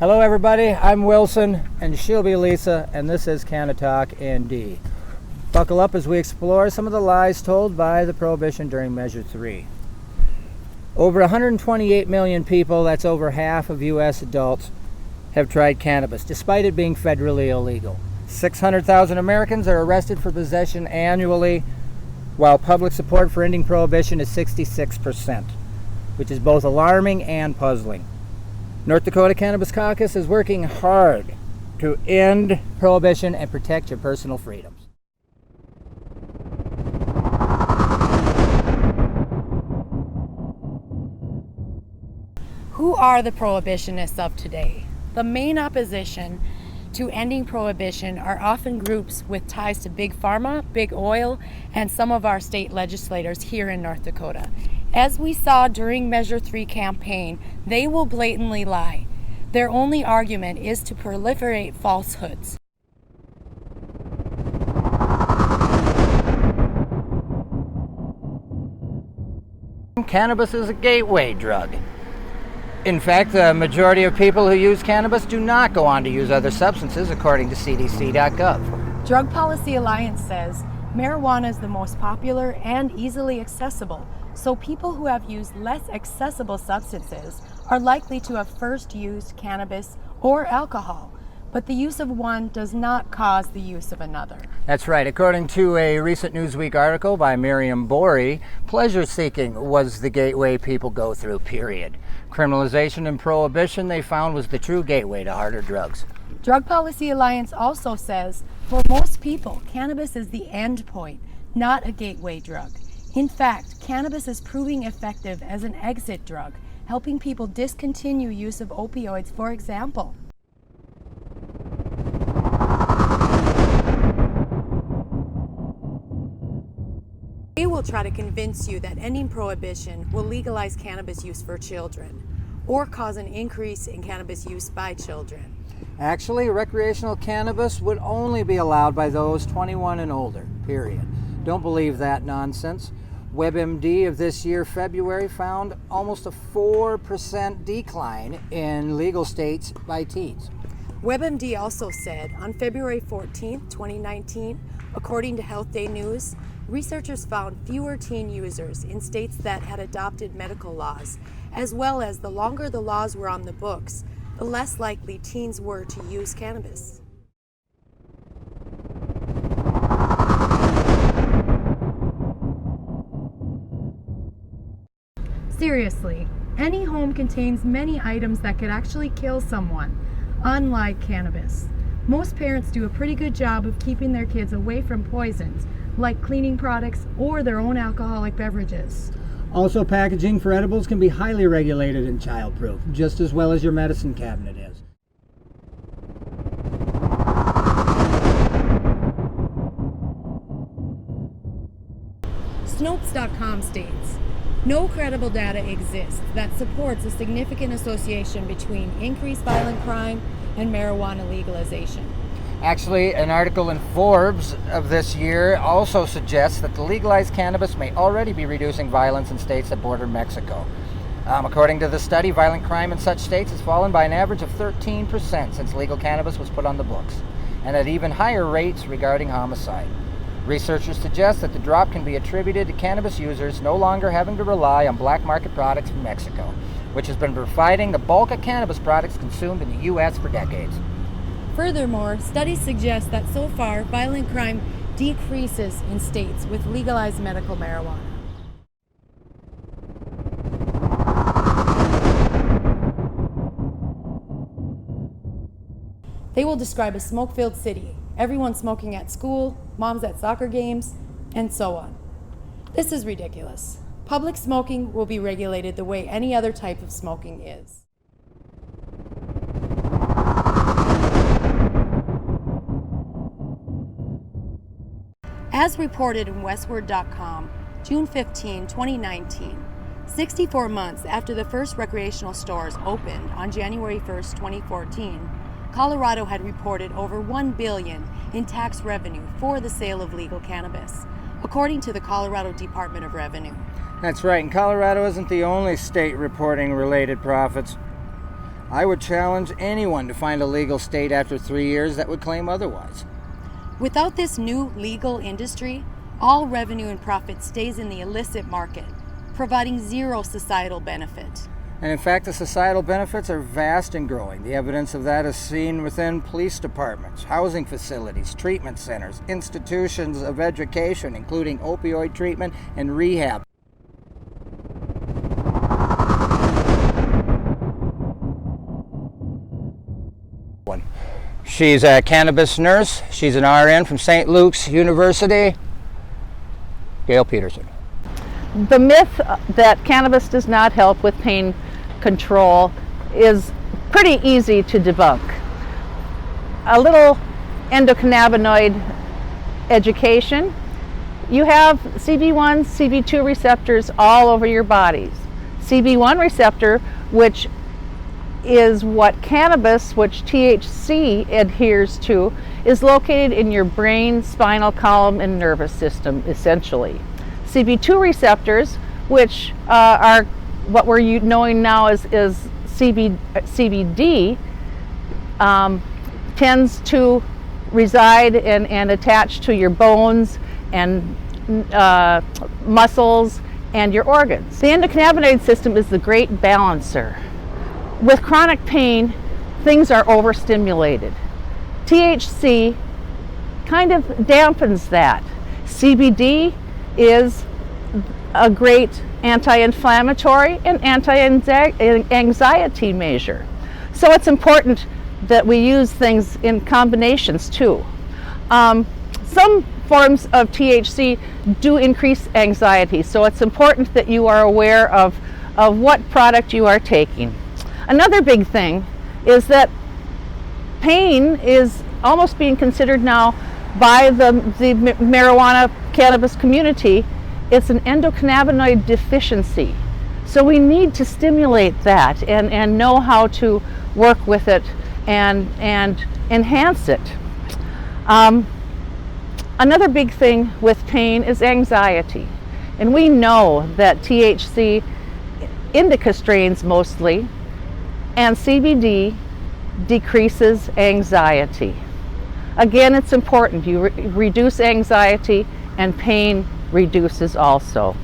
Hello everybody, I'm Wilson and she'll be Lisa, and this is Canna-Talk ND. Buckle up as we explore some of the lies told by the Prohibition during Measure 3. Over 128 million people, that's over half of U.S. adults, have tried cannabis, despite it being federally illegal. 600,000 Americans are arrested for possession annually, while public support for ending prohibition is 66%, which is both alarming and puzzling. North Dakota Cannabis Caucus is working hard to end prohibition and protect your personal freedoms. Who are the prohibitionists of today? The main opposition to ending prohibition are often groups with ties to Big Pharma, Big Oil, and some of our state legislators here in North Dakota. As we saw during Measure 3 campaign, they will blatantly lie. Their only argument is to proliferate falsehoods. Cannabis is a gateway drug. In fact, the majority of people who use cannabis do not go on to use other substances, according to CDC.gov. Drug Policy Alliance says marijuana is the most popular and easily accessible, so people who have used less accessible substances are likely to have first used cannabis or alcohol, but the use of one does not cause the use of another. That's right. According to a recent Newsweek article by Miriam Borey, pleasure-seeking was the gateway people go through, period. Criminalization and prohibition, they found, was the true gateway to harder drugs. Drug Policy Alliance also says, for most people, cannabis is the end point, not a gateway drug. In fact, cannabis is proving effective as an exit drug, helping people discontinue use of opioids, for example. They will try to convince you that ending prohibition will legalize cannabis use for children or cause an increase in cannabis use by children. Actually, recreational cannabis would only be allowed by those 21 and older, period. Don't believe that nonsense. WebMD of this year, February, found almost a 4% decline in legal states by teens. WebMD also said on February 14, 2019, according to Health Day News, researchers found fewer teen users in states that had adopted medical laws, as well as the longer the laws were on the books, the less likely teens were to use cannabis. Seriously, any home contains many items that could actually kill someone, unlike cannabis. Most parents do a pretty good job of keeping their kids away from poisons, like cleaning products or their own alcoholic beverages. Also, packaging for edibles can be highly regulated and childproof, just as well as your medicine cabinet is. Snopes.com states, no credible data exists that supports a significant association between increased violent crime and marijuana legalization. Actually, an article in Forbes of this year also suggests that the legalized cannabis may already be reducing violence in states that border Mexico. According to the study, violent crime in such states has fallen by an average of 13% since legal cannabis was put on the books, and at even higher rates regarding homicide. Researchers suggest that the drop can be attributed to cannabis users no longer having to rely on black market products from Mexico, which has been providing the bulk of cannabis products consumed in the U.S. for decades. Furthermore, studies suggest that so far, violent crime decreases in states with legalized medical marijuana. They will describe a smoke-filled city, everyone smoking at school, moms at soccer games, and so on. This is ridiculous. Public smoking will be regulated the way any other type of smoking is. As reported in Westward.com, June 15, 2019, 64 months after the first recreational stores opened on January 1, 2014, Colorado had reported over $1 billion in tax revenue for the sale of legal cannabis, according to the Colorado Department of Revenue. That's right, and Colorado isn't the only state reporting related profits. I would challenge anyone to find a legal state after 3 years that would claim otherwise. Without this new legal industry, all revenue and profit stays in the illicit market, providing zero societal benefit. And in fact, the societal benefits are vast and growing. The evidence of that is seen within police departments, housing facilities, treatment centers, institutions of education, including opioid treatment and rehab. She's a cannabis nurse. She's an RN from St. Luke's University. Gail Peterson. The myth that cannabis does not help with pain control is pretty easy to debunk. A little endocannabinoid education. You have CB1, CB2 receptors all over your bodies. CB1 receptor, which is what cannabis, which THC adheres to, is located in your brain, spinal column, and nervous system, essentially. CB2 receptors, which are what we're knowing now as CBD, tends to reside and attach to your bones and muscles and your organs. The endocannabinoid system is the great balancer. With chronic pain, things are overstimulated. THC kind of dampens that. CBD is a great anti-inflammatory and anti-anxiety measure. So it's important that we use things in combinations too. Some forms of THC do increase anxiety, so it's important that you are aware of what product you are taking. Another big thing is that pain is almost being considered now by the marijuana cannabis community. It's an endocannabinoid deficiency. So we need to stimulate that and know how to work with it and enhance it. Another big thing with pain is anxiety. And we know that THC, indica strains mostly, and CBD decreases anxiety. Again, it's important. You reduce anxiety and pain reduces also.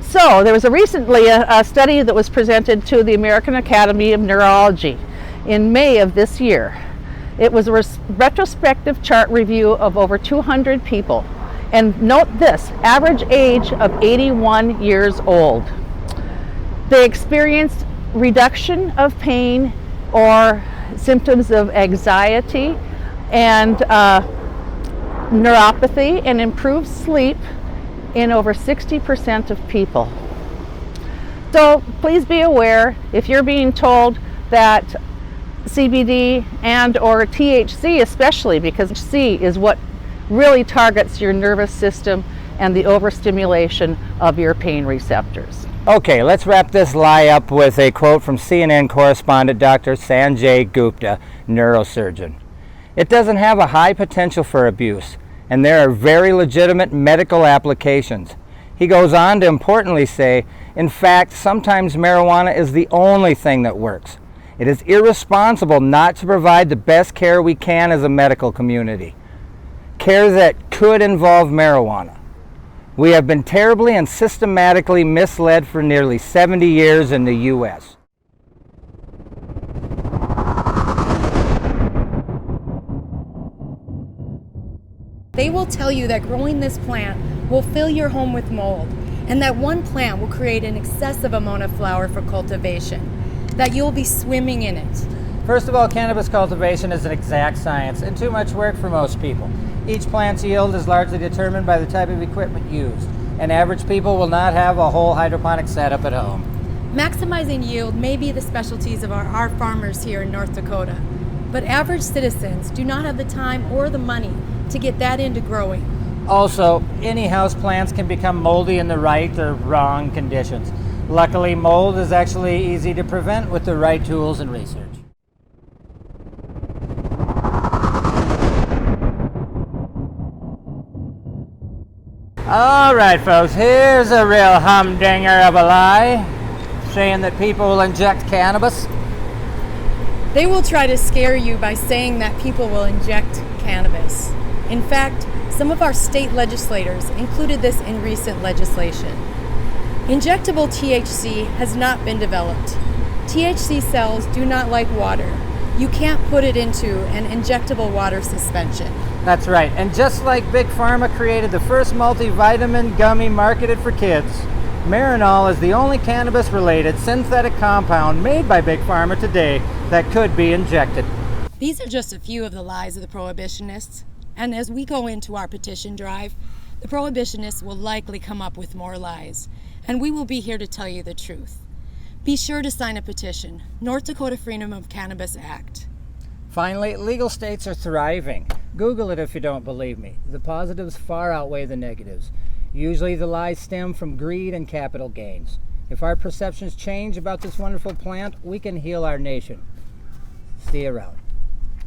So there was recently a study that was presented to the American Academy of Neurology in May of this year. It was a retrospective chart review of over 200 people. And note this, average age of 81 years old. They experienced reduction of pain or symptoms of anxiety and neuropathy and improved sleep in over 60% of people. So please be aware, if you're being told that CBD and or THC especially, because THC is what really targets your nervous system and the overstimulation of your pain receptors. Okay, let's wrap this lie up with a quote from CNN correspondent Dr. Sanjay Gupta, neurosurgeon. It doesn't have a high potential for abuse, and there are very legitimate medical applications. He goes on to importantly say, in fact, sometimes marijuana is the only thing that works. It is irresponsible not to provide the best care we can as a medical community. Care that could involve marijuana. We have been terribly and systematically misled for nearly 70 years in the U.S. They will tell you that growing this plant will fill your home with mold, and that one plant will create an excessive amount of flower for cultivation, that you'll be swimming in it. First of all, cannabis cultivation is an exact science and too much work for most people. Each plant's yield is largely determined by the type of equipment used, and average people will not have a whole hydroponic setup at home. Maximizing yield may be the specialties of our farmers here in North Dakota, but average citizens do not have the time or the money to get that into growing. Also, any house plants can become moldy in the right or wrong conditions. Luckily, mold is actually easy to prevent with the right tools and research. All right, folks, here's a real humdinger of a lie, saying that people will inject cannabis. They will try to scare you by saying that people will inject cannabis. In fact, some of our state legislators included this in recent legislation. Injectable THC has not been developed. THC cells do not like water. You can't put it into an injectable water suspension. That's right. And just like Big Pharma created the first multivitamin gummy marketed for kids, Marinol is the only cannabis-related synthetic compound made by Big Pharma today that could be injected. These are just a few of the lies of the Prohibitionists. And as we go into our petition drive, the Prohibitionists will likely come up with more lies. And we will be here to tell you the truth. Be sure to sign a petition, North Dakota Freedom of Cannabis Act. Finally, legal states are thriving. Google it if you don't believe me. The positives far outweigh the negatives. Usually the lies stem from greed and capital gains. If our perceptions change about this wonderful plant, we can heal our nation. See you around.